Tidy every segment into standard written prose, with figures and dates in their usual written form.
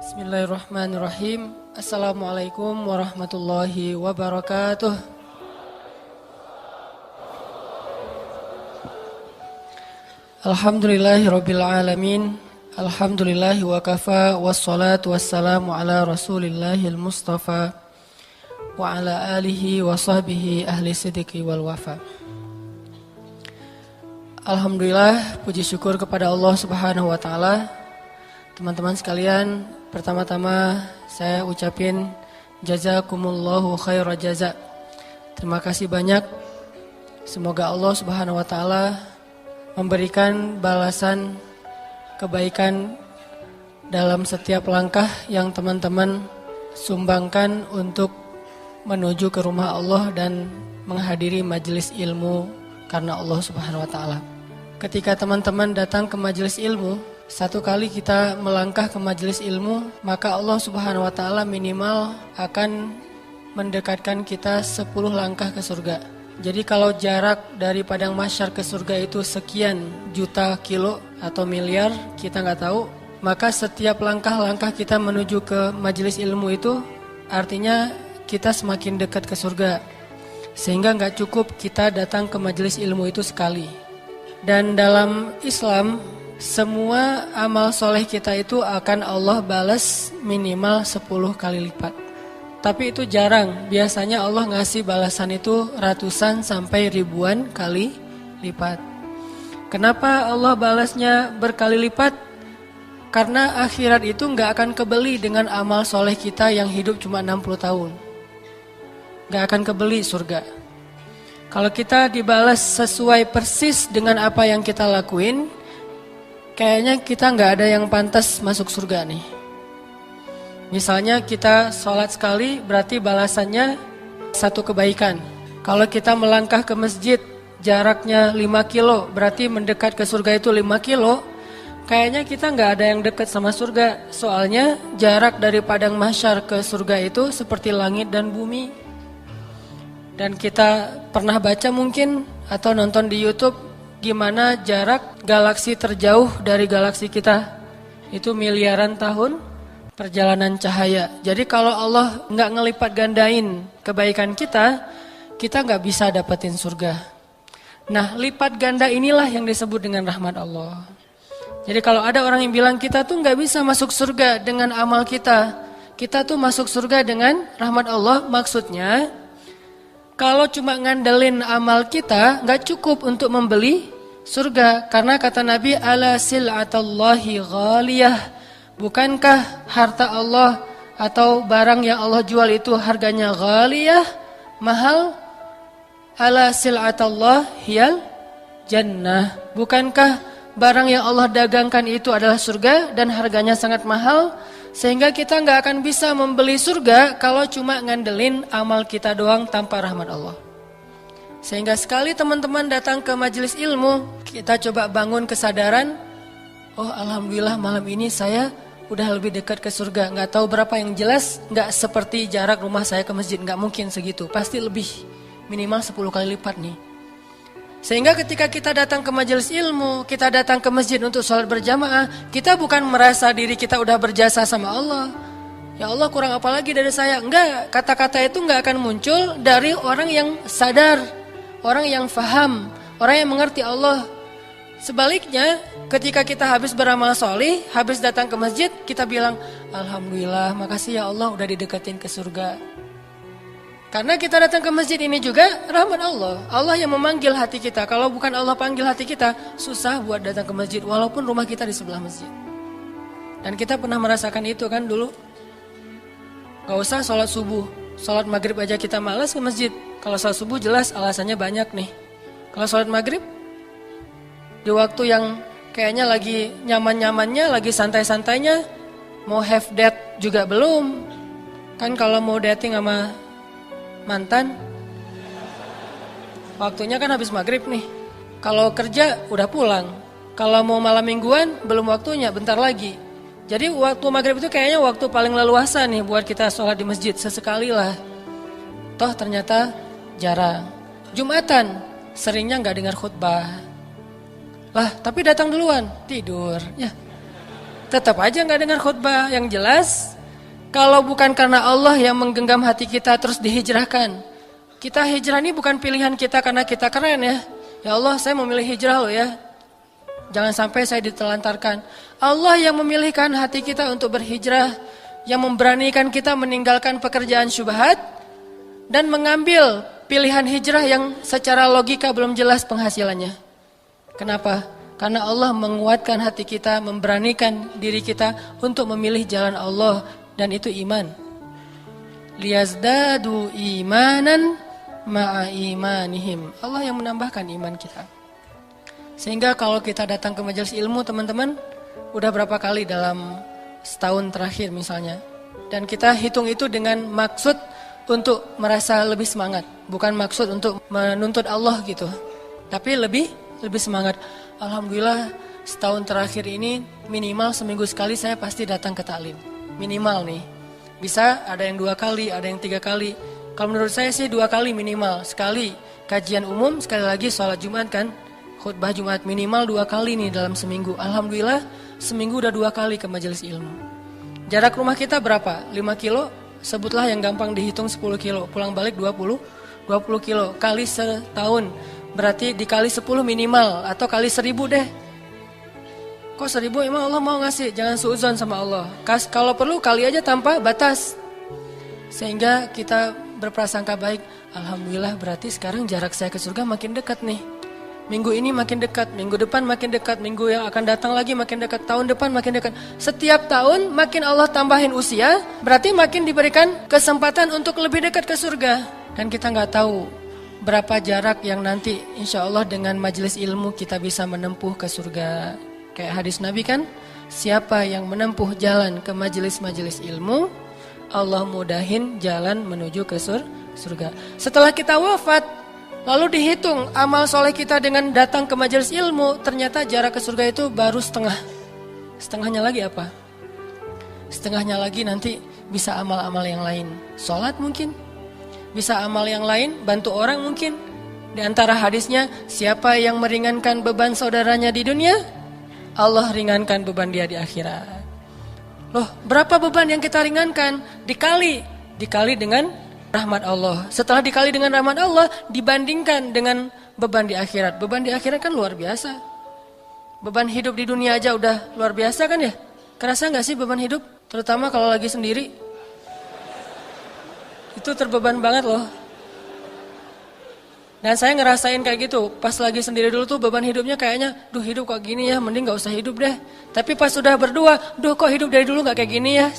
Bismillahirrahmanirrahim. Assalamualaikum warahmatullahi wabarakatuh. Alhamdulillahirabbil alamin. Alhamdulillahi wa kafa wassalatu wassalamu ala Rasulillahil Mustafa wa ala alihi wa sahbihi ahli sidqi wal wafa. Alhamdulillah, puji syukur kepada Allah Subhanahu wa taala. Teman-teman sekalian, pertama-tama saya ucapin jazakumullahu khairal jaza. Terima kasih banyak. Semoga Allah Subhanahu wa taala memberikan balasan kebaikan dalam setiap langkah yang teman-teman sumbangkan untuk menuju ke rumah Allah dan menghadiri majelis ilmu karena Allah Subhanahu wa taala. Ketika teman-teman datang ke majelis ilmu, satu kali kita melangkah ke majelis ilmu, maka Allah Subhanahu wa taala minimal akan mendekatkan kita 10 langkah ke surga. Jadi kalau jarak dari padang mahsyar ke surga itu sekian juta kilo atau miliar, kita nggak tahu, maka setiap langkah-langkah kita menuju ke majelis ilmu itu artinya kita semakin dekat ke surga. Sehingga nggak cukup kita datang ke majelis ilmu itu sekali. Dan dalam Islam, semua amal soleh kita itu akan Allah balas minimal 10 kali lipat. Tapi itu jarang, biasanya Allah ngasih balasan itu ratusan sampai ribuan kali lipat. Kenapa Allah balasnya berkali lipat? Karena akhirat itu gak akan kebeli dengan amal soleh kita yang hidup cuma 60 tahun. Gak akan kebeli surga. Kalau kita dibalas sesuai persis dengan apa yang kita lakuin, kayaknya kita gak ada yang pantas masuk surga nih. Misalnya kita sholat sekali berarti balasannya satu kebaikan. Kalau kita melangkah ke masjid jaraknya 5 kilo berarti mendekat ke surga itu 5 kilo. Kayaknya kita gak ada yang dekat sama surga. Soalnya jarak dari padang mahsyar ke surga itu seperti langit dan bumi. Dan kita pernah baca mungkin atau nonton di YouTube gimana jarak galaksi terjauh dari galaksi kita. Itu miliaran tahun perjalanan cahaya. Jadi kalau Allah nggak ngelipat gandain kebaikan kita nggak bisa dapetin surga. Nah, lipat ganda inilah yang disebut dengan rahmat Allah. Jadi kalau ada orang yang bilang kita tuh nggak bisa masuk surga dengan amal kita tuh masuk surga dengan rahmat Allah, maksudnya kalau cuma ngandelin amal kita nggak cukup untuk membeli surga. Karena kata Nabi, ala sil'atallahi ghaliyah. Bukankah harta Allah atau barang yang Allah jual itu harganya ghaliyah, mahal? Ala sil'atallah hiyal jannah. Bukankah barang yang Allah dagangkan itu adalah surga dan harganya sangat mahal? Sehingga kita gak akan bisa membeli surga kalau cuma ngandelin amal kita doang tanpa rahmat Allah. Sehingga sekali teman-teman datang ke majelis ilmu, kita coba bangun kesadaran, oh alhamdulillah malam ini saya udah lebih dekat ke surga. Gak tahu berapa yang jelas, gak seperti jarak rumah saya ke masjid, gak mungkin segitu. Pasti lebih, minimal 10 kali lipat nih. Sehingga ketika kita datang ke majelis ilmu, kita datang ke masjid untuk sholat berjamaah, kita bukan merasa diri kita udah berjasa sama Allah. Ya Allah, kurang apa lagi dari saya? Enggak, kata-kata itu enggak akan muncul dari orang yang sadar, orang yang faham, orang yang mengerti Allah. Sebaliknya, ketika kita habis beramal solih, habis datang ke masjid, kita bilang, alhamdulillah, makasih ya Allah udah didekatin ke surga. Karena kita datang ke masjid ini juga rahmat Allah. Allah yang memanggil hati kita. Kalau bukan Allah panggil hati kita, susah buat datang ke masjid walaupun rumah kita di sebelah masjid. Dan kita pernah merasakan itu kan dulu. Gak usah sholat subuh, sholat maghrib aja kita malas ke masjid. Kalau sholat subuh jelas alasannya banyak nih. Kalau sholat maghrib, di waktu yang kayaknya lagi nyaman-nyamannya, lagi santai-santainya, mau have date juga belum. Kan kalau mau dating sama mantan, waktunya kan habis maghrib nih. Kalau kerja udah pulang. Kalau mau malam mingguan belum waktunya, bentar lagi. Jadi waktu maghrib itu kayaknya waktu paling leluasa nih buat kita sholat di masjid, sesekali lah. Toh ternyata jarang. Jumatan seringnya gak dengar khutbah. Lah tapi datang duluan, tidur ya. tetap aja nggak dengar khutbah yang jelas. Kalau bukan karena Allah yang menggenggam hati kita terus dihijrahkan. Kita hijrah ini bukan pilihan kita karena kita keren ya. Ya Allah, saya memilih hijrah loh ya. Jangan sampai saya ditelantarkan. Allah yang memilihkan hati kita untuk berhijrah, yang memberanikan kita meninggalkan pekerjaan syubhat dan mengambil pilihan hijrah yang secara logika belum jelas penghasilannya. Kenapa? Karena Allah menguatkan hati kita, memberanikan diri kita untuk memilih jalan Allah, dan itu iman. Liyazdadu imanan ma'a imanihim. Allah yang menambahkan iman kita. Sehingga kalau kita datang ke majelis ilmu teman-teman, udah berapa kali dalam setahun terakhir misalnya. Dan kita hitung itu dengan maksud untuk merasa lebih semangat. Bukan maksud untuk menuntut Allah gitu. Tapi lebih semangat. Alhamdulillah setahun terakhir ini minimal seminggu sekali saya pasti datang ke taklim. Minimal nih. Bisa ada yang 2 kali, ada yang 3 kali. Kalau menurut saya sih 2 kali minimal. Sekali kajian umum, sekali lagi sholat Jumat kan. Khutbah Jumat minimal 2 kali nih dalam seminggu. Alhamdulillah seminggu udah 2 kali ke majelis ilmu. Jarak rumah kita berapa? 5 kilo? Sebutlah yang gampang dihitung 10 kilo. Pulang balik 20 kilo. Kali setahun. Berarti dikali 10 minimal. Atau kali 1000 deh. Kok 1000 emang Allah mau ngasih? Jangan suudzon sama Allah. Kalau perlu kali aja tanpa batas. Sehingga kita berprasangka baik. Alhamdulillah berarti sekarang jarak saya ke surga makin dekat nih. Minggu ini makin dekat, minggu depan makin dekat, minggu yang akan datang lagi makin dekat, tahun depan makin dekat. Setiap tahun makin Allah tambahin usia, berarti makin diberikan kesempatan untuk lebih dekat ke surga. Dan kita nggak tahu berapa jarak yang nanti insya Allah dengan majelis ilmu kita bisa menempuh ke surga. Kayak hadis Nabi kan, siapa yang menempuh jalan ke majelis-majelis ilmu, Allah mudahin jalan menuju ke surga. Setelah kita wafat, lalu dihitung amal soleh kita dengan datang ke majelis ilmu, ternyata jarak ke surga itu baru setengah. Setengahnya lagi apa? Setengahnya lagi nanti bisa amal-amal yang lain. Sholat mungkin, bisa amal yang lain, bantu orang mungkin. Di antara hadisnya, siapa yang meringankan beban saudaranya di dunia, Allah ringankan beban dia di akhirat. Loh, berapa beban yang kita ringankan? Dikali dengan rahmat Allah. Setelah dikali dengan rahmat Allah, dibandingkan dengan beban di akhirat. Beban di akhirat kan luar biasa. Beban hidup di dunia aja udah luar biasa kan ya? Kerasa gak sih beban hidup? Terutama kalau lagi sendiri. Itu terbeban banget loh. Dan saya ngerasain kayak gitu. Pas lagi sendiri dulu tuh beban hidupnya kayaknya, duh hidup kok gini ya, mending gak usah hidup deh. Tapi pas sudah berdua, duh kok hidup dari dulu gak kayak gini ya.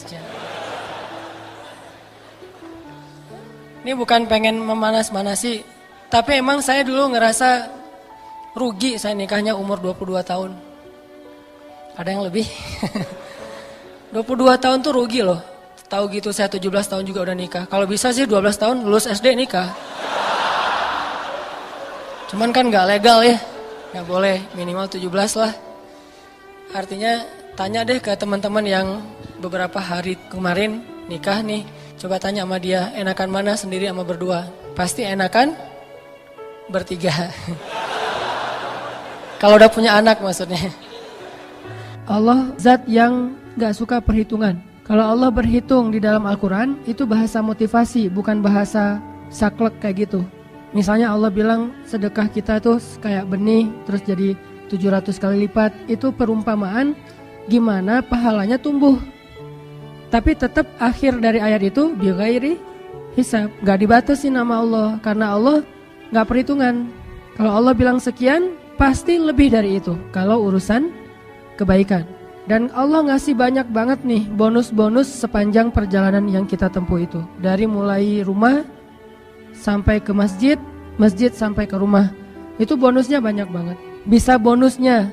Ini bukan pengen memanas-manasi, tapi emang saya dulu ngerasa rugi saya nikahnya umur 22 tahun. Ada yang lebih? 22 tahun tuh rugi loh. Tahu gitu saya 17 tahun juga udah nikah. Kalau bisa sih 12 tahun lulus SD nikah. Cuman kan gak legal ya. Gak boleh, minimal 17 lah. Artinya tanya deh ke teman-teman yang beberapa hari kemarin nikah nih. Coba tanya sama dia, enakan mana sendiri sama berdua? Pasti enakan bertiga. Kalau udah punya anak maksudnya. Allah zat yang gak suka perhitungan. Kalau Allah berhitung di dalam Al-Quran, itu bahasa motivasi, bukan bahasa saklek kayak gitu. Misalnya Allah bilang sedekah kita tuh kayak benih, terus jadi 700 kali lipat. Itu perumpamaan gimana pahalanya tumbuh. Tapi tetap akhir dari ayat itu bighairi hisab, gak dibatasi nama Allah, karena Allah gak perhitungan. Kalau Allah bilang sekian, pasti lebih dari itu kalau urusan kebaikan. Dan Allah ngasih banyak banget nih bonus-bonus sepanjang perjalanan yang kita tempuh itu. Dari mulai rumah sampai ke masjid, masjid sampai ke rumah. Itu bonusnya banyak banget. Bisa bonusnya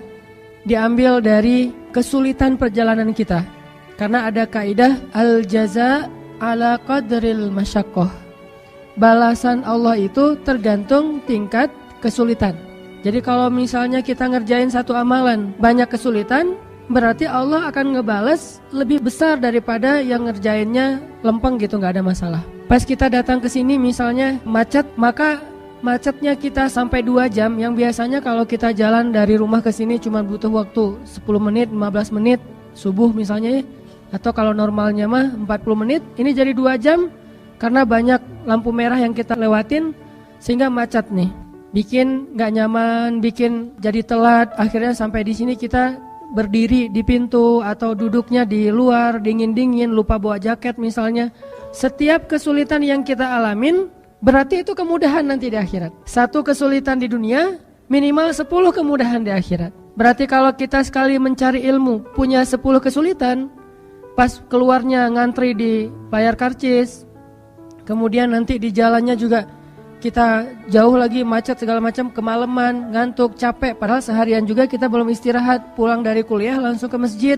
diambil dari kesulitan perjalanan kita. Karena ada kaidah al-jaza ala qadril masyaqqah. Balasan Allah itu tergantung tingkat kesulitan. Jadi kalau misalnya kita ngerjain satu amalan banyak kesulitan, berarti Allah akan ngebales lebih besar daripada yang ngerjainnya lempeng gitu, gak ada masalah. Pas kita datang ke sini misalnya macet, maka macetnya kita sampai 2 jam, yang biasanya kalau kita jalan dari rumah ke sini cuma butuh waktu 10 menit, 15 menit. subuh misalnya ya. Atau kalau normalnya mah 40 menit, ini jadi 2 jam karena banyak lampu merah yang kita lewatin sehingga macet nih. Bikin gak nyaman, bikin jadi telat, akhirnya sampai di sini kita berdiri di pintu atau duduknya di luar, dingin-dingin, lupa bawa jaket misalnya. Setiap kesulitan yang kita alamin, berarti itu kemudahan nanti di akhirat. Satu kesulitan di dunia, minimal 10 kemudahan di akhirat. Berarti kalau kita sekali mencari ilmu, punya 10 kesulitan, pas keluarnya ngantri di layar karcis, kemudian nanti di jalannya juga kita jauh lagi macet segala macam, kemalaman, ngantuk, capek, padahal seharian juga kita belum istirahat, pulang dari kuliah langsung ke masjid,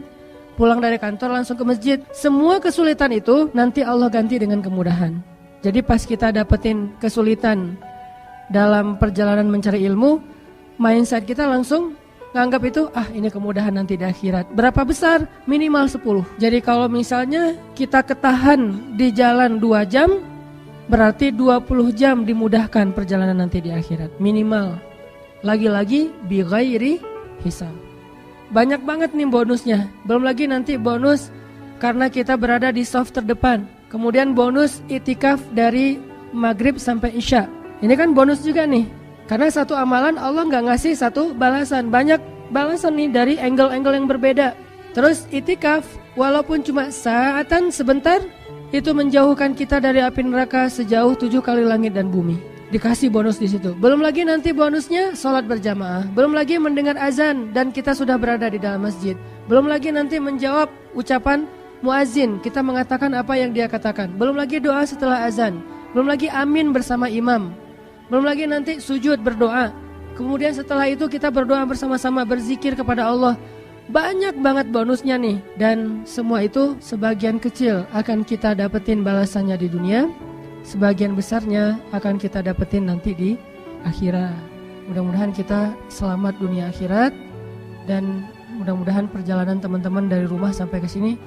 pulang dari kantor langsung ke masjid. Semua kesulitan itu nanti Allah ganti dengan kemudahan. Jadi pas kita dapetin kesulitan dalam perjalanan mencari ilmu, mindset kita langsung nganggap itu, ini kemudahan nanti di akhirat. Berapa besar? Minimal 10. Jadi kalau misalnya kita ketahan di jalan 2 jam, berarti 20 jam dimudahkan perjalanan nanti di akhirat. Minimal. Lagi-lagi bi ghairi hisab. Banyak banget nih bonusnya. Belum lagi nanti bonus karena kita berada di saf terdepan. Kemudian bonus itikaf dari maghrib sampai isya. Ini kan bonus juga nih. Karena satu amalan Allah gak ngasih satu balasan. Banyak balasan nih dari angle-angle yang berbeda. Terus itikaf walaupun cuma saatan sebentar, itu menjauhkan kita dari api neraka sejauh 7 kali langit dan bumi. Dikasih bonus di situ. Belum lagi nanti bonusnya sholat berjamaah. Belum lagi mendengar azan dan kita sudah berada di dalam masjid. Belum lagi nanti menjawab ucapan muazin, kita mengatakan apa yang dia katakan. Belum lagi doa setelah azan. Belum lagi amin bersama imam. Belum lagi nanti sujud berdoa. Kemudian setelah itu kita berdoa bersama-sama, berzikir kepada Allah. Banyak banget bonusnya nih. Dan semua itu sebagian kecil akan kita dapetin balasannya di dunia. Sebagian besarnya akan kita dapetin nanti di akhirat. Mudah-mudahan kita selamat dunia akhirat. Dan mudah-mudahan perjalanan teman-teman dari rumah sampai ke sini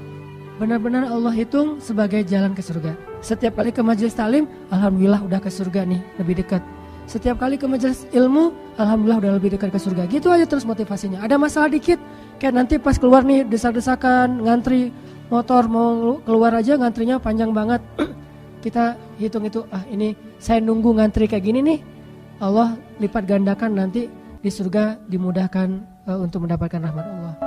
benar-benar Allah hitung sebagai jalan ke surga. Setiap kali ke majelis taklim, alhamdulillah udah ke surga nih, lebih dekat. Setiap kali ke majelis ilmu, alhamdulillah udah lebih dekat ke surga. Gitu aja terus motivasinya. Ada masalah dikit, kayak nanti pas keluar nih desak-desakan, ngantri motor mau keluar aja ngantrinya panjang banget. Kita hitung itu, ini saya nunggu ngantri kayak gini nih, Allah lipat gandakan nanti di surga dimudahkan untuk mendapatkan rahmat Allah.